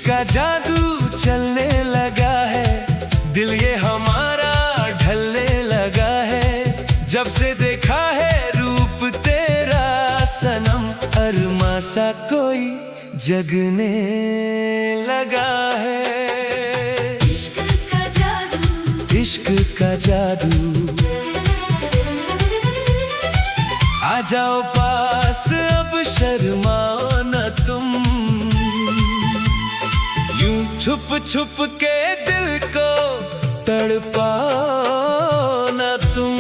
का जादू चलने लगा है, दिल ये हमारा ढलने लगा है। जब से देखा है रूप तेरा सनम, अरमा सा कोई जगने लगा है। इश्क का जादू, इश्क का जादू, आ जाओ पास अब शर्माओ न तुम। यूं छुप छुप के दिल को तड़पाओ न तुम।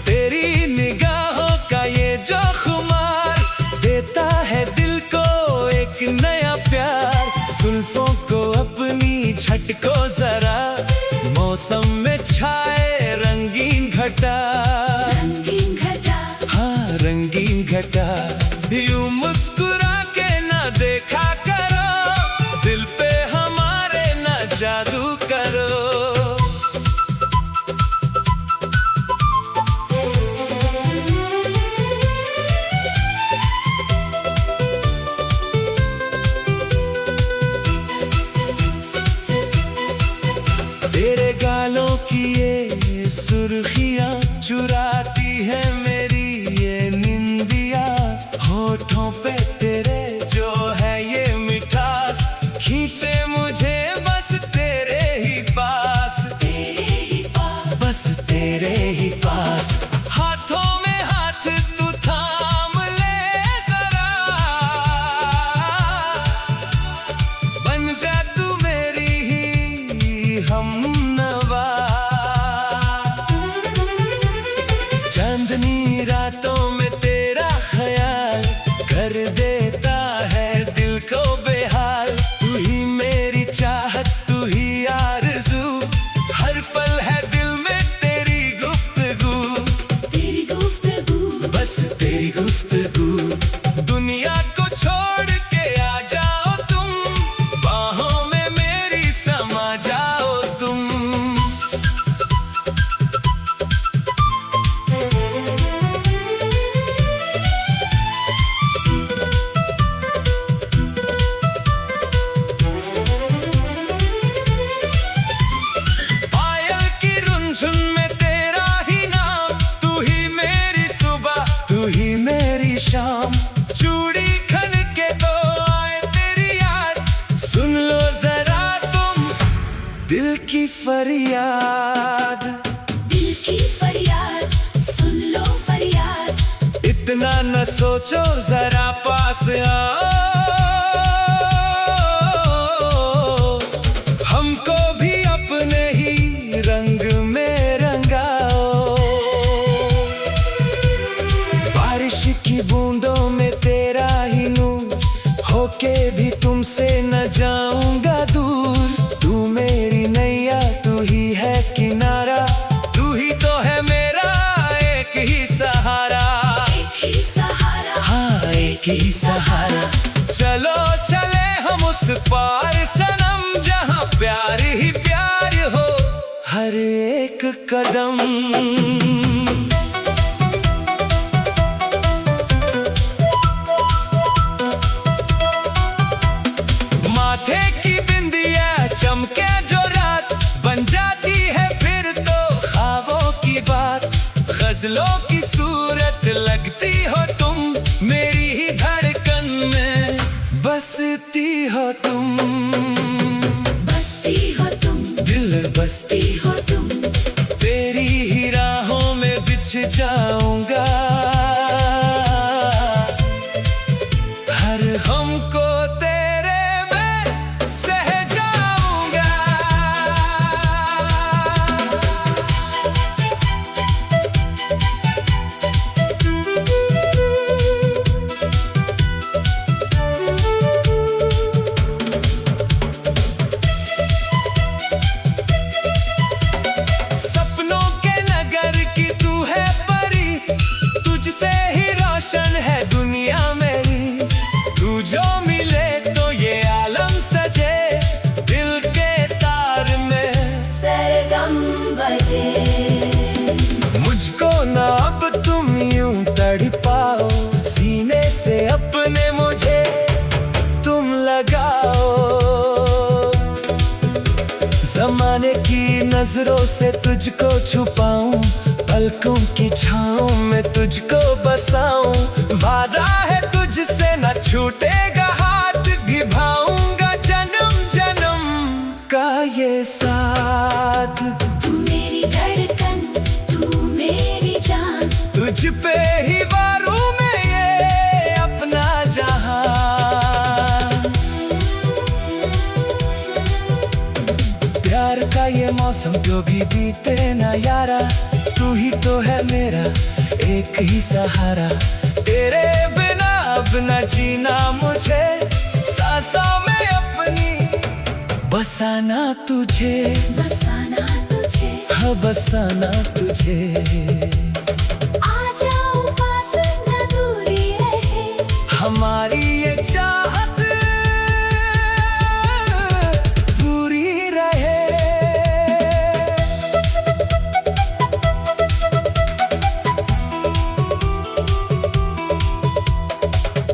तेरी निगाहों का ये जो खुमार देता है दिल को एक नया प्यार। जुल्फों को अपनी झटको जरा, मौसम में छाए रंगीन घटा। रंगीन घटा, हाँ रंगीन घटा। यूं मुस्कुरा के ना देखा करो, दिल पे हमारे ना जादू करो। तेरे गालों की ये सुर्खियां चुराती है मेरी ये निंदिया। होठों पे तेरे जो है ये मिठास, खींचे मुझे बस तेरे ही पास। तेरे ही पास, बस तेरे ही पास। हाथों में हाथ तू थाम ले जरा, बन जा तू मेरी ही हमनवा। चांदनी रातों में तेरा ख्याल कर देता है दिल को बेहाल। तू ही मेरी चाहत, तू ही आरज़ू, हर पल है दिल में तेरी गुफ्तगू। तेरी गुफ्तगू, बस तेरी गुफ्तगू। दुनिया को छोड़ के आ जाओ तुम, बाहों में मेरी समा जाओ तुम। पायल की रुनझुन में तेरा ही नाम, तू ही मेरी सुबह, तू ही मेरी शाम। चूड़ी खन के तो आए तेरी याद, सुन लो जरा तुम दिल की फरियाद। दिल की फरियाद, सुन लो फरियाद। इतना न सोचो जरा पास आओ, हमको भी अपने ही रंग में रंगाओ। बारिश की बूंदों में तेरा ही नूर, होके भी तुमसे न जाऊंगा दूर। तू मेरी नैया, तू ही है किनारा, तू ही तो है मेरा एक ही सहारा। एक ही सहारा, हाँ एक ही सहारा। चलो चले हम उस पार सनम, जहाँ प्यार ही प्यार हो हर एक कदम। माथे की बिंदिया चमके जो रात, बन जाती है फिर तो ख्वाबों की बात। गजलों की सूरत लगती हो तुम, मेरी ही धड़कन में बसती हो तुम। बसती हो तुम, दिल बसती हो तुम। तेरी ही राहों में बिछ जाऊंगा, हर हमको तेरे में सह जाऊंगा। नजरों से तुझको छुपाऊं, पलकों की छाँव में तुझको बसाऊं। वादा है तुझसे न छूटेगा हाथ, निभाऊंगा जन्म जन्म का ये साथ। तू मेरी धड़कन, तू मेरी जान, तुझ पे ही वारूं मैं ये अपना जहां। प्यार का ये मौसम जो भी बीते ना यारा, तू ही तो है मेरा एक ही सहारा। तेरे बिना अब न जीना मुझे, सांसों में अपनी बसाना तुझे, बसाना तुझे। हाँ बसाना तुझे। आ जाओ पास, न दूरी रहे, हमारी ये चाहत पूरी रहे।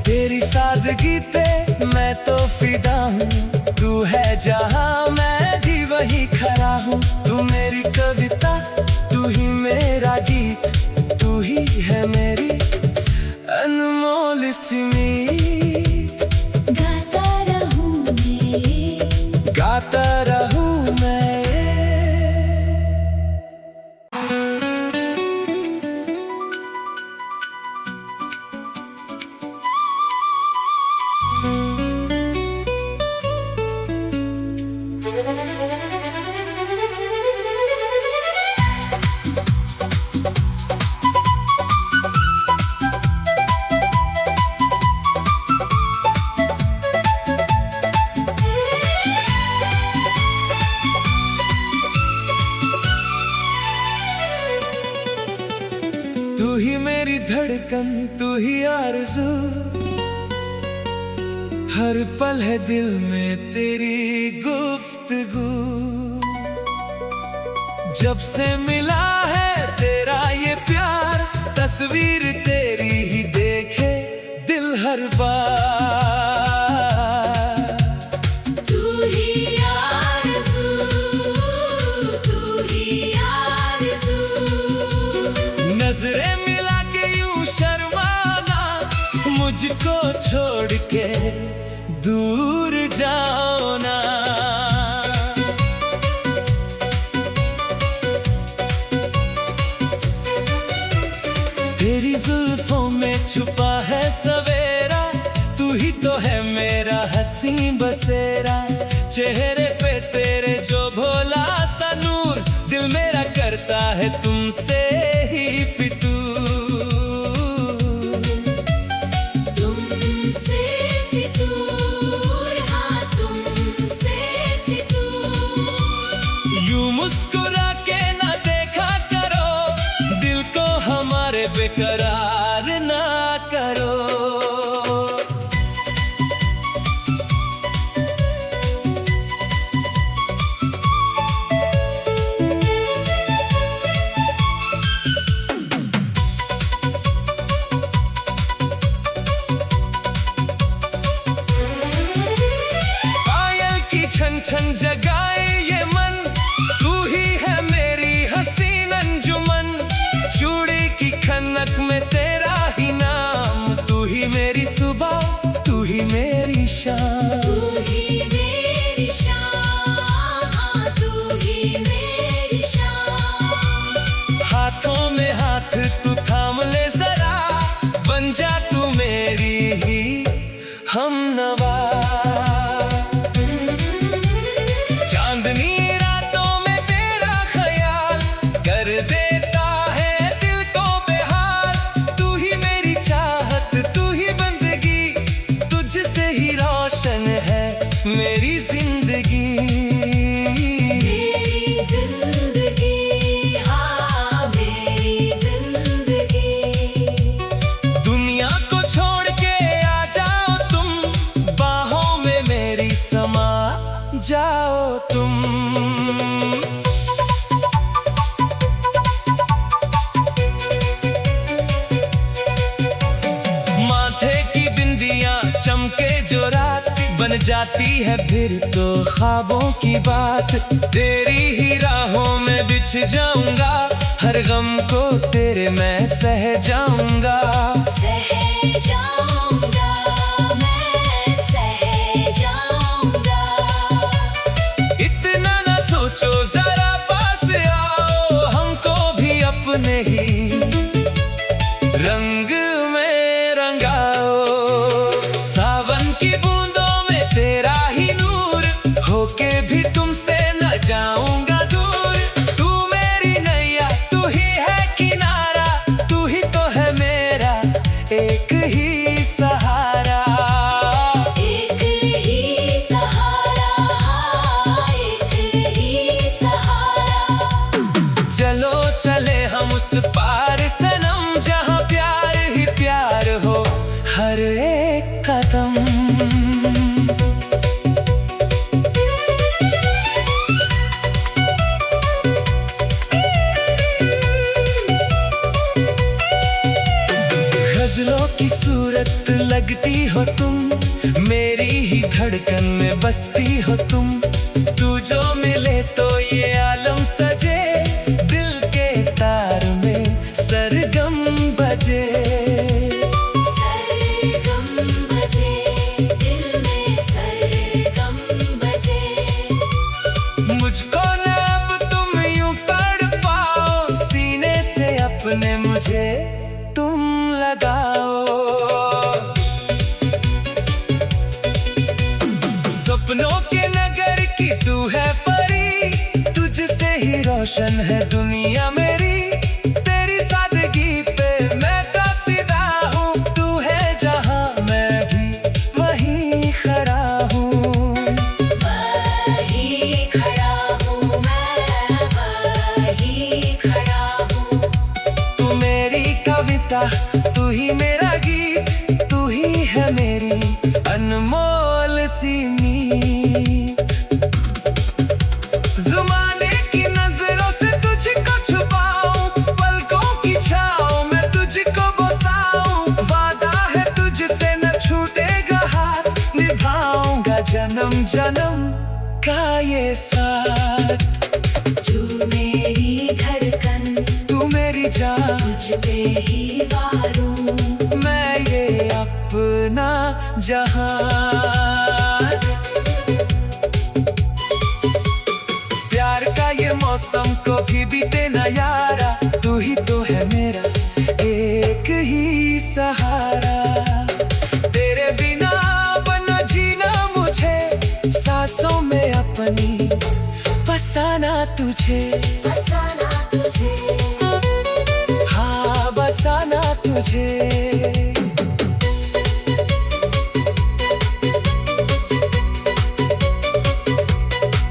तेरी सादगी पे मैं तो फिदा हूँ, तू है जहाँ मैं भी वही खड़ा हूँ। तू मेरी कविता, तू ही मेरा गीत, तू ही है मेरी अनमोल सी मीत। गाता रहूं मैं, गाता रहूं मैं। तू ही मेरी धड़कन, तू ही आरज़ू, हर पल है दिल में तेरी गुफ्तगू। जब से मिला है तेरा ये प्यार, तस्वीर तेरी ही देखे दिल हर बार। तू ही आरज़ू, तू ही आरज़ू। नजरें मिला के यूं शर्माना, मुझको छोड़ के दूर जाओ ना। तेरी जुल्फों में छुपा है सवेरा, तू ही तो है मेरा हंसी बसेरा। चेहरे पे तेरे जो भोला सा नूर, दिल मेरा करता है तुमसे ही फितूर। तुमसे फितूर, हाँ तुमसे फितूर। यूं मुस्कुरा के ना देखा करो, दिल को हमारे बेकरार ना करो। पायल की छन छन जगाए ये मन, तू ही है मेरी हसीन अंजुमन। चूड़ी की खनक में तेरा ही नाम, तू ही मेरी सुबह, तू ही मेरी शाम। तू ही मेरी शाम, हाँ तू ही मेरी शाम। हाथों में हाथ तू थाम ले जरा, बन जा तू मेरी ही हमनवा। चांदनी रातों में तेरा ख्याल कर देता है दिल को बेहाल। तू ही मेरी चाहत, तू ही बंदगी, तुझसे ही रोशन है मेरी जिंदगी। मेरी जिंदगी, हाँ मेरी जिंदगी। दुनिया को छोड़ के आ जाओ तुम, जाती है फिर तो ख्वाबों की बात। तेरी ही राहों में बिछ जाऊंगा, हर गम को तेरे मैं सह जाऊंगा। सह जाऊंगा, मैं सह जाऊंगा। इतना ना सोचो, जरा पास आओ, हमको भी अपने ही रंग में रंगाओ। सावन की बूंदों में तेरा ही नूर, होके भी तुमसे न जाऊंगा दूर। तू मेरी नैया, तू ही है किनारा, तू ही तो है मेरा एक ही सहारा। एक ही सहारा, एक ही सहारा। चलो चले हम उस पार सनम, जहाँ प्यार ही प्यार हो हर एक कदम। गजलों की सूरत लगती हो तुम, मेरी ही धड़कन में बसती हो तुम। तू जो मिले तो ये आलम सजे, दिल के तार में सरगम बजे। सरगम बजे, दिल में सरगम बजे। मुझको न अब तुम यूं तड़पाओ, सीने से अपने मुझे तुम लगाओ। सपनों के नगर की तू है परी, तुझसे ही रोशन है दुनिया मेरी। तेरी सादगी पे मैं तो फिदा हूँ, तू है जहाँ मैं भी वहीं खड़ा हूँ। वहीं खड़ा हूँ, मैं वहीं खड़ा हूँ। तू मेरी कविता, तू ही मेरा गीत, तू ही है मेरी अनमोल सी नींद। ज़माने की नजरों से तुझको छुपाऊं, पलकों की छाँव में तुझको बसाऊं। वादा है तुझसे न छूटेगा हाथ, निभाऊंगा जन्म जन्म का ये साथ। तू मेरी धड़कन, तू मेरी जान, तुझ पे ही वारूं। मैं ये अपना जहां। प्यार का ये मौसम को भी बीते ना यारा, तू ही तो है मेरा एक ही सहारा। तेरे बिना बना जीना मुझे, सांसों में अपनी बसाना तुझे। बसाना तुझे, हाँ बसाना तुझे।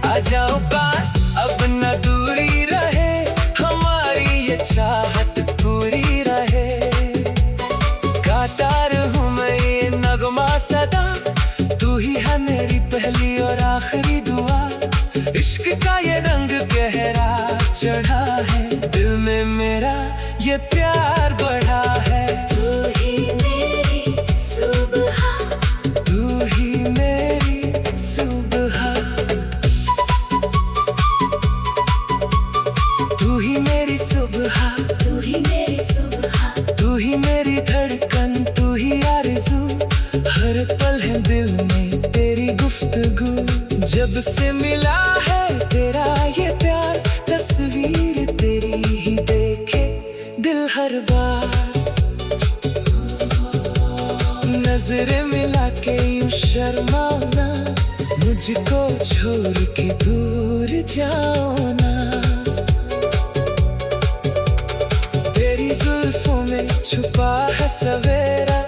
आ जाओ पास, अब न दूरी रहे, हमारी ये चाहत पूरी रहे। गाता रहूं मैं ये नगमा सदा, तू ही है मेरी पहली और आखिरी दुआ। इश्क का ये रंग गहरा चढ़ा है, दिल में मेरा ये प्यार बढ़ा है। तू ही मेरी सुबह, तू ही मेरी सुबह, तू ही मेरी सुबह, तू ही मेरी सुबह। तू ही मेरी धड़कन, तू ही आरज़ू। हर पल है दिल में तेरी गुफ्तगू। जब से मिला है तेरा ये प्यार, तस्वीर तेरी ही देखे दिल हर बार। नजरें मिला के यूं शर्माओ ना, मुझको छोड़ के दूर जाओ ना। तेरी जुल्फों में छुपा है सवेरा,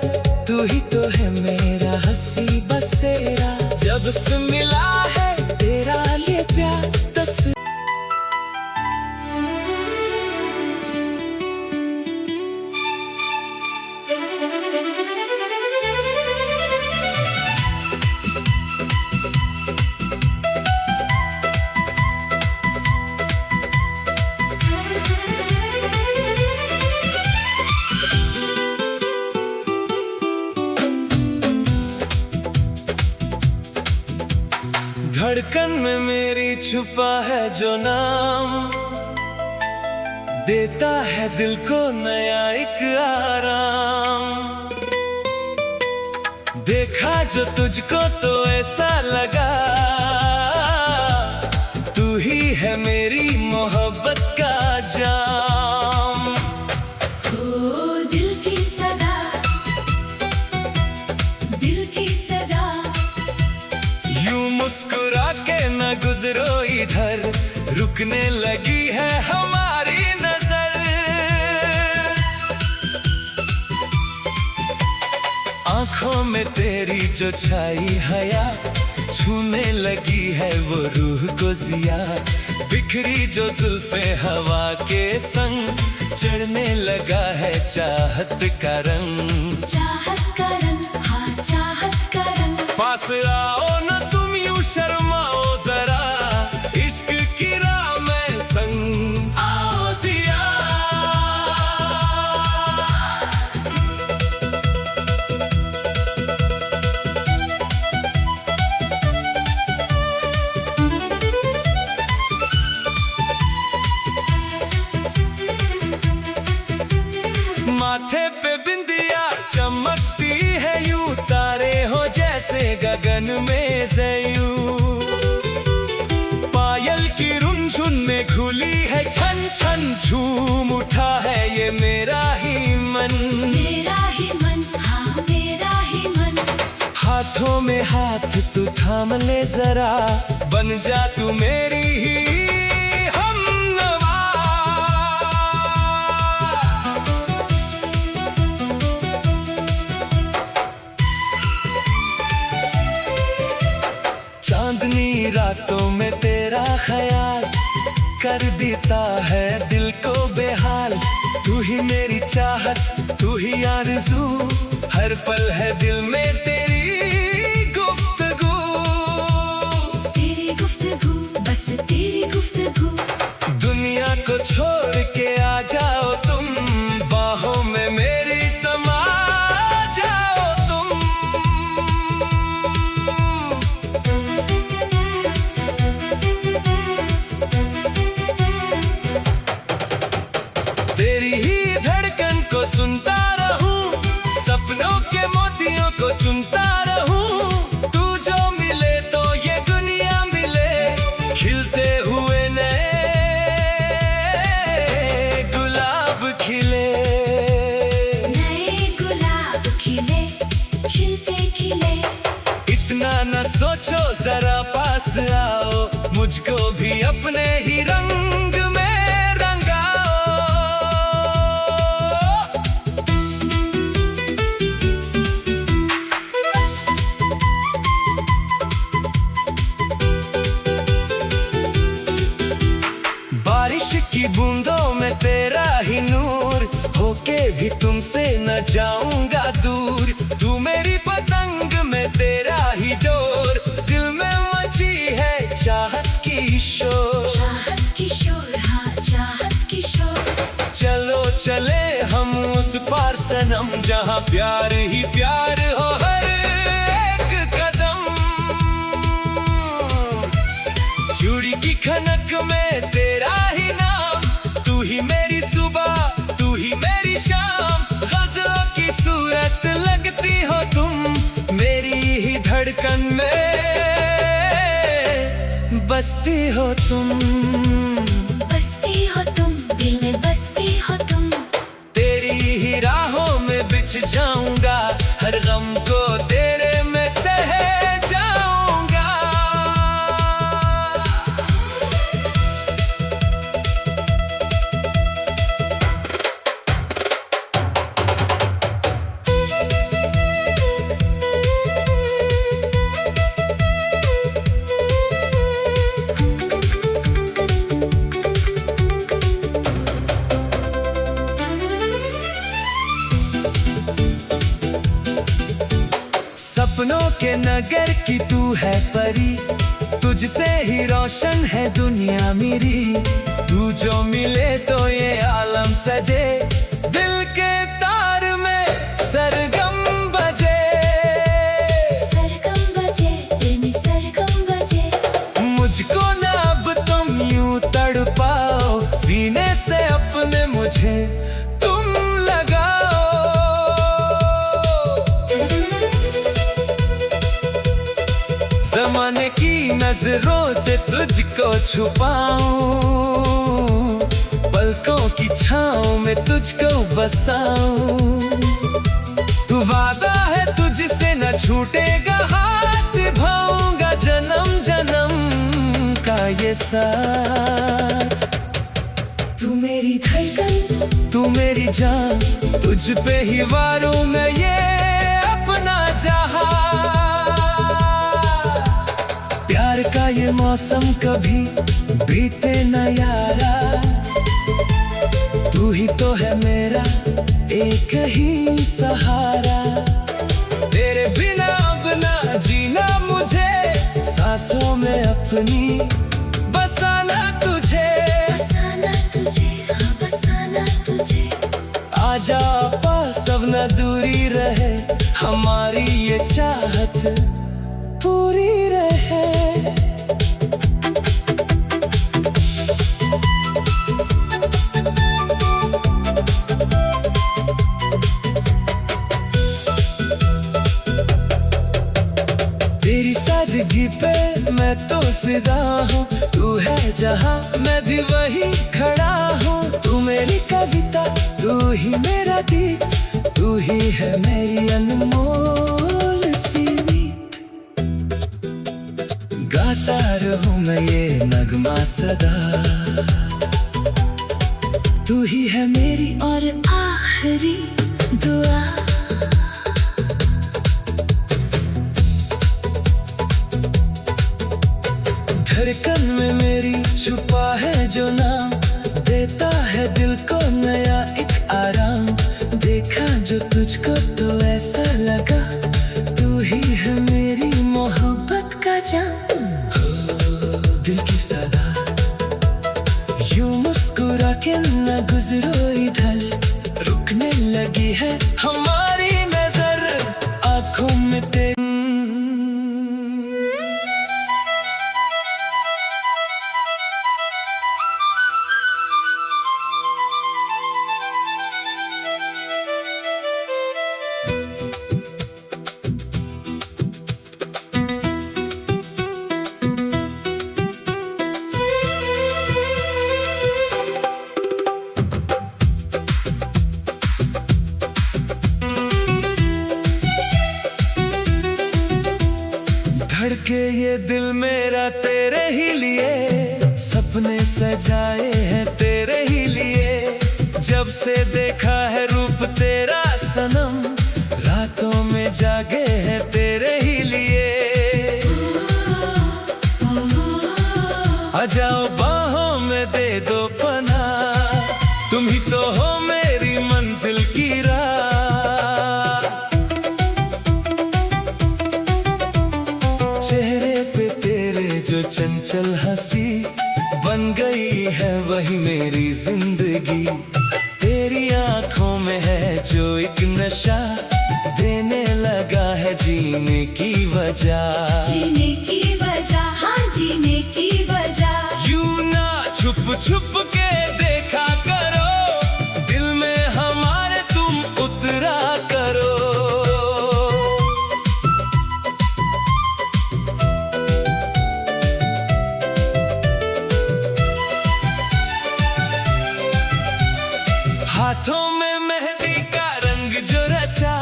तू ही तो है मेरा हंसी बसेरा। जब से मिला है तेरा ये प्यार, तस्वीर धड़कन में मेरी छुपा है जो नाम, देता है दिल को नया एक आराम। देखा जो तुझको तो ऐसा लगा, तू ही है मेरी मोहब्बत का जाम। ओ दिल की सदा, दिल की सदा, यूं मुस्कुरा के न गुजरो इधर, रुकने लगी है हमारी नजर। आंखों में तेरी जो छाई हया, छूने लगी है वो रूह को जिया। बिखरी जो जुल्फे हवा के संग, चढ़ने लगा है चाहत का रंग। चाहत का रंग, हाँ चाहत का रंग। पास आओ न तुम यूं शर्माओ जरा, इश्क की राह में संग आओ जिया। माथे पे बिंदिया चमकती है यूं, तारे हो जैसे गगन में ज़यूं। पायल की रुनझुन में खुली है छन छन, झूम उठा है ये मेरा ही मन। मेरा ही मन, हाँ मेरा ही मन। हाथों में हाथ तू थाम ले जरा, बन जा तू मेरी ही हमनवा। चांदनी रातों में तेरा ख्याल, कर देता है दिल को बेहाल। तू ही मेरी चाहत, तू ही आरज़ू, हर पल है दिल में तेरी गुफ्तगू। तेरी गुफ्तगू, बस तेरी गुफ्तगू। दुनिया को छोड़ के आ जाओ तुम, बाहों में मेरी समा जाओ तुम। तेरी ही धड़कन को सुनता रहूं, सपनों के मोतियों को चुनता रहूं। तू जो मिले तो ये दुनिया मिले, खिलते हुए नए गुलाब खिले। नए गुलाब खिले, खिलते खिले। इतना न सोचो जरा पास आओ, मुझको भी अपने ही रंग में रंगाओ। बारिश की बूंदों में तेरा ही नूर, होके भी तुमसे न जाऊंगा दूर। तू मेरी पतंग में तेरा ही डोर, दिल में मची है चाहत की शोर। चाहत की शोर, हाँ चाहत की शोर। चलो चले हम उस पार सनम, जहाँ प्यार ही प्यार हो हर एक कदम। चूड़ी की खनक में तेरा ही नाम, तू ही मेरी सुबह, तू ही मेरी शाम। गज़लों की सूरत लगती हो तुम, मेरी ही धड़कन में बसती हो तुम। बसती हो तुम, दिल में बसती हो तुम। तेरी ही राहों में बिछ जाऊंगा, हर गम को तेरे में सह जाऊंगा। सपनों के नगर की तू है परी, तुझसे ही रोशन है दुनिया मेरी। तू जो मिले तो ये आलम सजे, दिल के तार में सरगम बजे। सरगम बजे, दिल में सरगम बजे। जमाने की नजरों से तुझको छुपाऊं, पलकों की छाँव में तुझको बसाऊं। तू वादा है तुझसे न छूटेगा हाथ, भाऊंगा जन्म जन्म का ये साथ। तू मेरी धड़कन, तू मेरी जान, तुझ पे ही वारूं मैं ये अपना जहां। प्यार का ये मौसम कभी बीते न यारा, तू ही तो है मेरा एक ही सहारा। तेरे बिना अब ना जीना मुझे, सांसों में अपनी बसाना तुझे। बसाना तुझे, हाँ बसाना तुझे। आजा पास अब न दूरी रहे, हमारी ये चाहत पूरी रहे। तेरी सादगी पे मैं तो फिदा हूँ, तू है जहाँ मैं भी वही खड़ा हूँ। तू मेरी कविता, तू ही मेरा गीत, तू ही है मेरी अनमोल सी नीत। गाता रहूँ मैं ये नगमा सदा, तू ही है मेरी और आखिरी दुआ। धड़कन में मेरी छुपा है जो नाम, देता है दिल को नया एक आराम। देखा जो तुझको तो ऐसा लगा, तू ही है मेरी मोहब्बत का जाम। हो दिल की सदा, यूं मुस्कुरा के न गुजरो इधर, रुकने लगी है हमारी नजर आंखों में तेरी। धड़के ये दिल मेरा तेरे ही लिए, सपने सजाए हैं तेरे ही लिए। जब से देखा है रूप तेरा सनम, रातों में जागे हैं तेरे ही लिए। आ जाओ बाहों में दे दो पनाह, तुम ही तो हो मेरी मंजिल की राह। चेहरे पे तेरे जो चंचल हंसी, बन गई है वही मेरी जिंदगी। तेरी आंखों में है जो एक नशा, देने लगा है जीने की वजह। जीने की वजह, हाँ जीने की वजह। यूं ना छुप छुप के देखा करो, दिल में हमारे तुम उतरा करो। हाथों में मेहंदी का रंग जो रचा,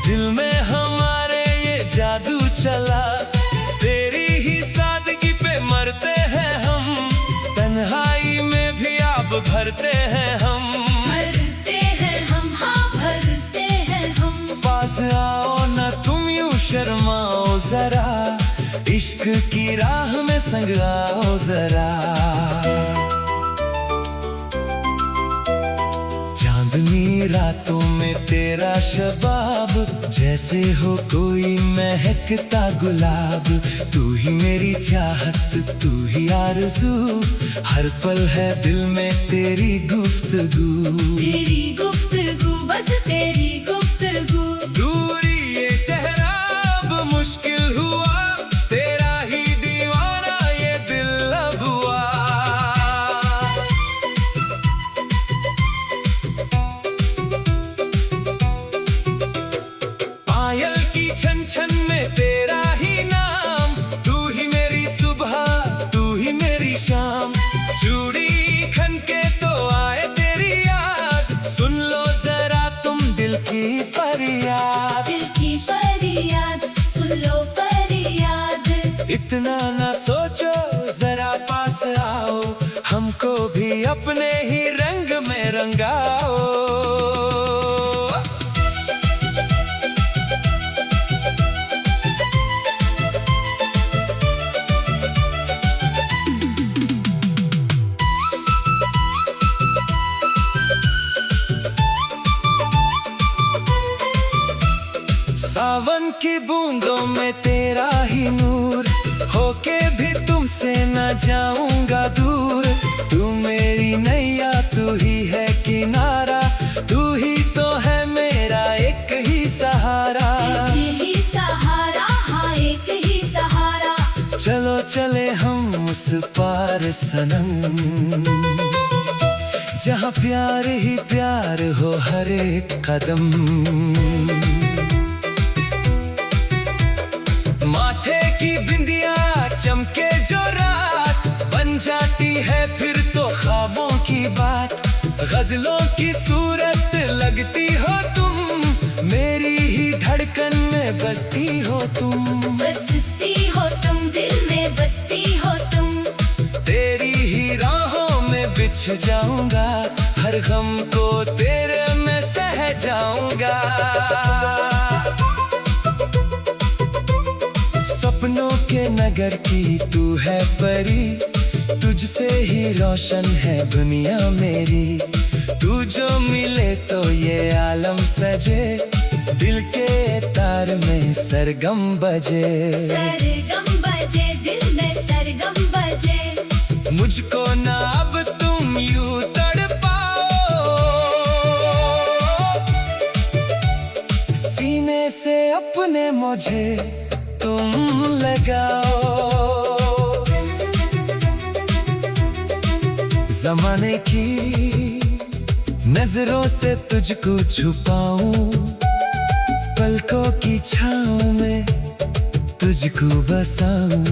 दिल में हमारे ये जादू चला। तेरी ही सादगी पे मरते हैं हम, तन्हाई में भी आब भरते हैं हम। भरते हैं हम, हाँ भरते हैं हम। पास आओ ना तुम यूं शर्माओ जरा, इश्क की राह में संग आओ जरा। चांदनी रातों में तेरा शबाब, जैसे हो कोई महकता गुलाब। तू ही मेरी चाहत, तू ही आरज़ू, हर पल है दिल में तेरी गुफ्तगू। तेरी गुफ्तगू, बस तेरी गुफ्तगू। दूरी ये सहरा अब मुश्किल हुआ, तेरा ही दीवाना ये दिल अब हुआ। पायल की छन छन में तेरा ही नाम, तू इतना ना सोचो, जरा पास आओ, हमको भी अपने ही रंग में रंगाओ। सावन की बूंदों में तेरा ही नूर, होके भी तुमसे न जाऊंगा दूर। तू मेरी नैया, तू ही है किनारा, तू ही तो है मेरा एक ही सहारा। एक ही सहारा, हाँ एक ही सहारा। चलो चले हम उस पार सनम, जहाँ प्यार ही प्यार हो हर एक कदम। माथे की बिंदिया चमके जो रात, बन जाती है फिर तो ख्वाबों की बात। गजलों की सूरत लगती हो तुम, मेरी ही धड़कन में बसती हो तुम। बसती हो तुम, दिल में बसती हो तुम। तेरी ही राहों में बिछ जाऊंगा, हर गम को तेरे में सह जाऊंगा। सपनों के नगर की तू है परी, तुझसे ही रोशन है दुनिया मेरी। तू जो मिले तो ये आलम सजे, दिल के तार में सरगम बजे। सरगम बजे, दिल में सरगम बजे। मुझको ना अब तुम यूं तड़पाओ, सीने से अपने मुझे तुम लगाओ। ज़माने की नजरों से तुझको छुपाऊं, पलकों की छाँव में तुझको बसाऊं।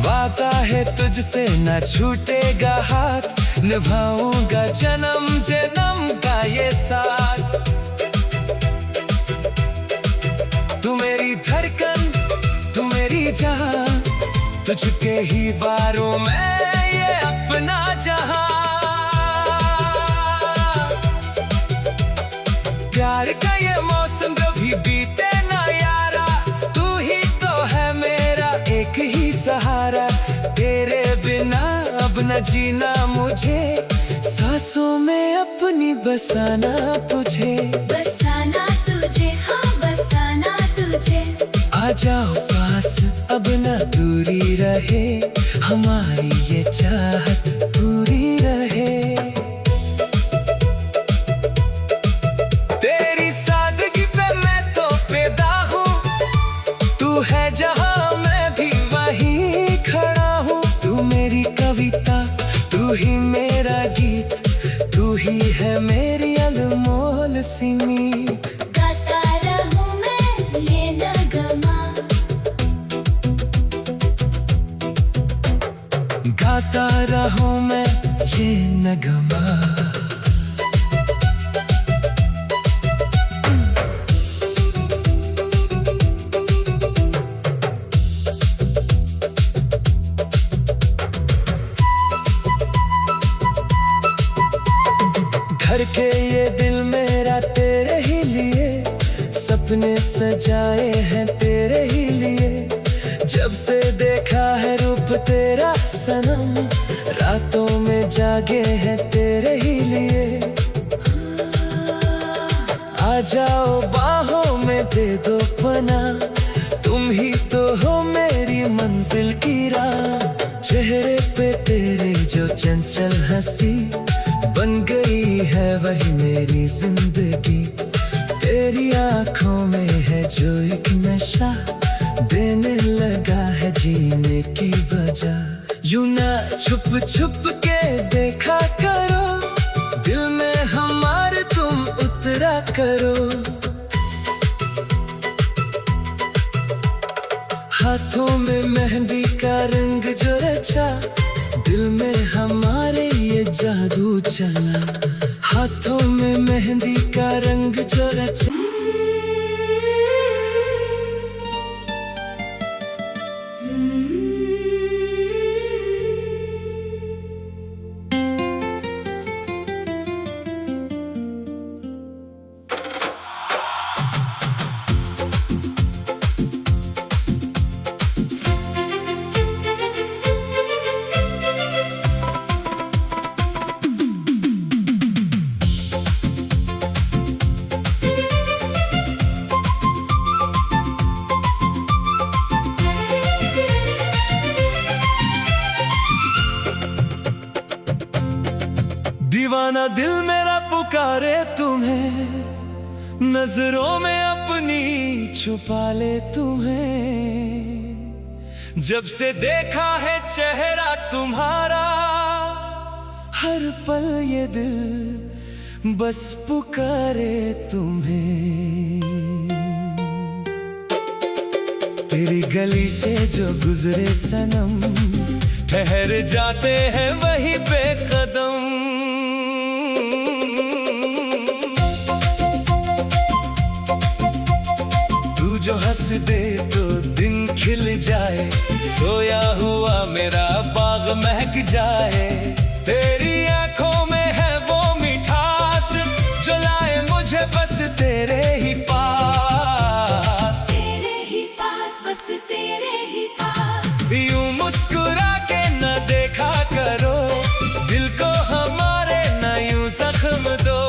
वादा है तुझसे ना छूटेगा हाथ, निभाऊंगा जन्म जन्म का ये साथ। तू मेरी धड़कन, तू मेरी जान, तुझके ही बारों में ये अपना जहां। प्यार का ये मौसम कभी बीते ना यारा, तू ही तो है मेरा एक ही सहारा। तेरे बिना अब न जीना मुझे, सांसों में अपनी बसाना तुझे। बसाना तुझे, हाँ बसाना तुझे। आ जाओ पास, अब न दूरी रहे, हमारी ये चाहत पूरी रहे। तेरी सादगी पे मैं तो फिदा हूँ, तू है जहाँ मैं भी वहीं खड़ा हूँ। तू मेरी कविता, तू ही मेरा गीत, तू ही है मेरी अनमोल सी मीत। गाता रहूं मैं ये नगमा, गाता रहूं मैं ये नगमा। धड़के ये दिल मेरा तेरे ही लिए, सपने सजाए हैं तेरे ही लिए। जब से देखा है रूप तेरा सनम, रातों में जागे हैं तेरे ही लिए। आ जाओ बाहों में दे दो पना, तुम ही तो हो मेरी मंजिल की राह। चेहरे पे तेरे जो चंचल हंसी, बन गई है वही मेरी जिंदगी। तेरी आंखों में है जो एक नशा, देने लगा है जीने की वजह। यूं ना छुप छुप के देखा करो, दिल में हमारे तुम उतरा करो। हाथों में मेहंदी का रंग जो रचा, दिल में हमारे ये जादू चला। हाथों में मेहंदी का रंग जो रचा। दीवाना दिल मेरा पुकारे तुम्हें, नजरों में अपनी छुपा ले तुम्हें। जब से देखा है चेहरा तुम्हारा, हर पल ये दिल बस पुकारे तुम्हें। तेरी गली से जो गुजरे सनम, ठहर जाते हैं वहीं पे कदम। तू जो हंस दे तो दिन खिल जाए, सोया हुआ मेरा बाग महक जाए। तेरी आंखों में है वो मिठास, जो लाए मुझे बस तेरे ही पास। तेरे ही पास, बस तेरे ही पास। यूं मुस्कुरा के न देखा करो, दिल को हमारे न यूं जख्म दो।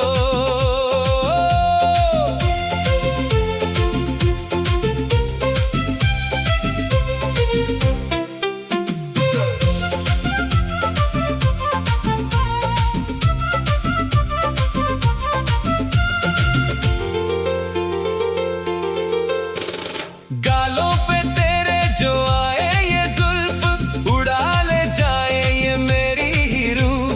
गालों पे तेरे जो आए ये जुल्फ, उड़ा ले जाए ये मेरी ही रूह।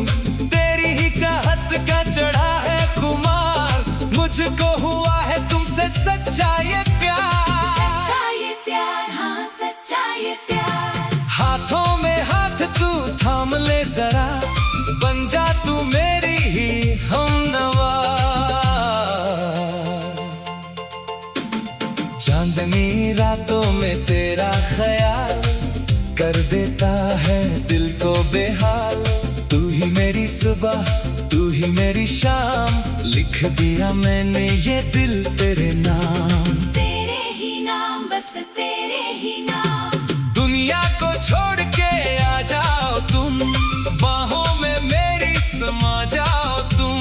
तेरी ही चाहत का चढ़ा है खुमार, मुझको हुआ है तुमसे सच्चा ये प्यार। सच्चा ये प्यार, हाँ सच्चा ये प्यार। हाथों में हाथ तू थाम ले जरा, बन जा तू मेरी ही हमनवा। चांदनी रातों में तेरा ख्याल कर देता है दिल को बेहाल। तू ही मेरी सुबह, तू ही मेरी शाम, लिख दिया मैंने ये दिल तेरे नाम। तेरे ही नाम, बस तेरे ही नाम। दुनिया को छोड़ के आ जाओ तुम, बाहों में मेरी समा जाओ तुम।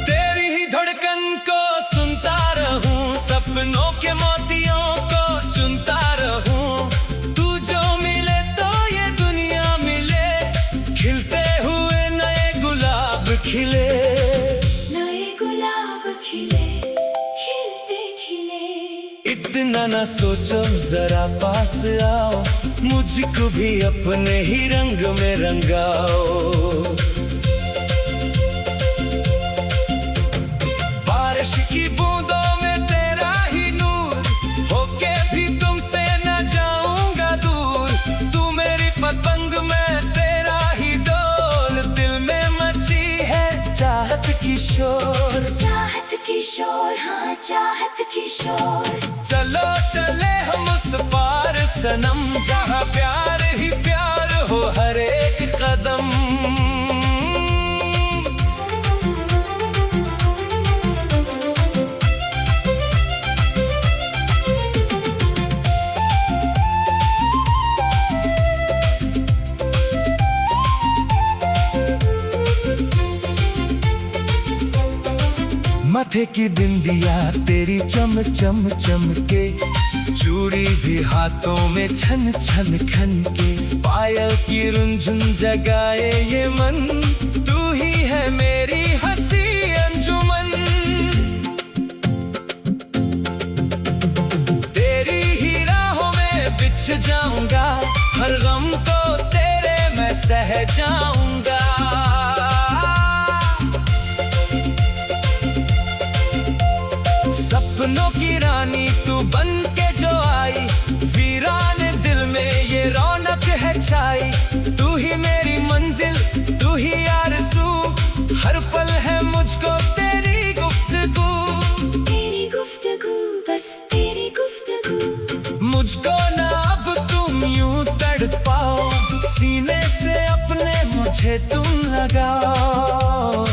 तेरी ही धड़कन को सुनता रहूं, सपनों के मोतियों को चुनता रहूं। तू जो मिले तो ये दुनिया मिले, खिलते हुए नए गुलाब खिले। नए गुलाब खिले, खिलते खिले। इतना ना सोचो जरा पास आओ, मुझको भी अपने ही रंग में रंगाओ। बारिश की बूंदों में तेरा ही नूर, होके भी तुमसे न जाऊंगा दूर। तू मेरी पतंग में तेरा ही डोल, दिल में मची है चाहत की शोर। चाहत की शोर, हाँ चाहत की शोर। चलो चले हम उस पार सनम, जहाँ प्यार ही प्यार हो हर एक कदम। माथे की बिंदिया तेरी चम चम चमके, चूड़ी भी हाथों में छन छन खन के। पायल की रुंझुन जगाए ये मन, तू ही है मेरी हंसी अंजुमन। तेरी ही राहों में बिछ जाऊंगा, हर गम को तेरे मैं सह जाऊंगा। सपनों की रानी तू बन के जो आई, वीराने दिल में ये रौनक है छाई। तू ही मेरी मंजिल, तू ही आरज़ू, हर पल है मुझको तेरी गुफ्तगू। तेरी गुफ्तगू, बस तेरी गुफ्तगू। मुझको ना अब तुम यूं तड़पाओ, सीने से अपने मुझे तुम लगाओ।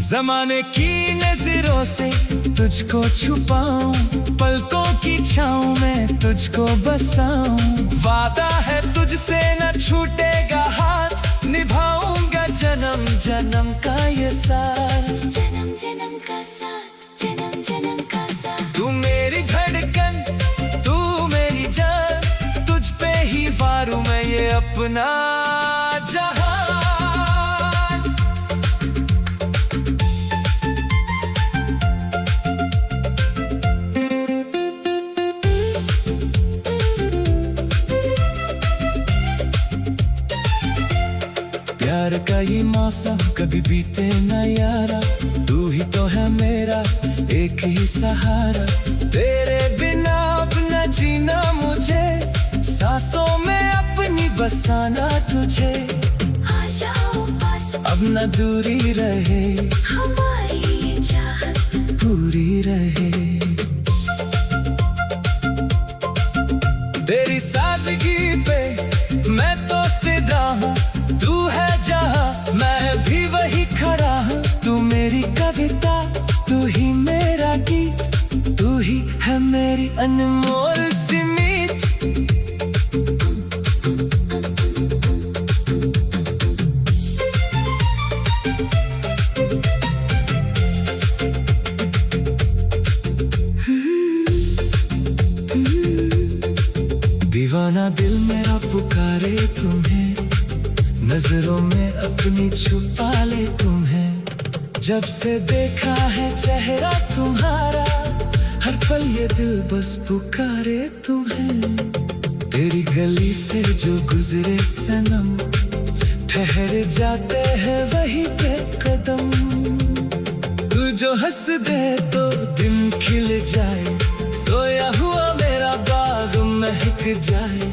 जमाने की नजरों से तुझको छुपाऊं, पलकों की छाँव में तुझको बसाऊं। वादा है तुझसे न छूटेगा हाथ, निभाऊंगा जन्म जन्म का ये साथ। जन्म जन्म का साथ, जन्म जन्म का साथ। तू मेरी धड़कन, तू मेरी जान, तुझ पे ही वारूं मैं ये अपना जहां। प्यार का ये मौसम कभी बीते न यारा, तू ही तो है मेरा एक ही सहारा। तेरे बिना अब न जीना मुझे, सांसों में अपनी बसाना तुझे। आ जाओ पास, अब न दूरी रहे, हमारी ये चाहत पूरी रहे। तेरी सादगी पे मैं तो फिदा हूँ, तू है जहाँ मैं भी वही खड़ा हूँ। तू मेरी कविता, तू ही मेरा गीत, तू ही है मेरी अनमोल सी मीत। दीवाना दिल मेरा पुकारे तुम्हें, नजरों में अपनी छुपा ले तुम्हें। जब से देखा है चेहरा तुम्हारा, हर पल ये दिल बस पुकारे तुम्हें। तेरी गली से जो गुजरे सनम, ठहर जाते हैं वहीं पे कदम। तू जो हंस दे तो दिन खिल जाए, सोया हुआ मेरा बाग महक जाए।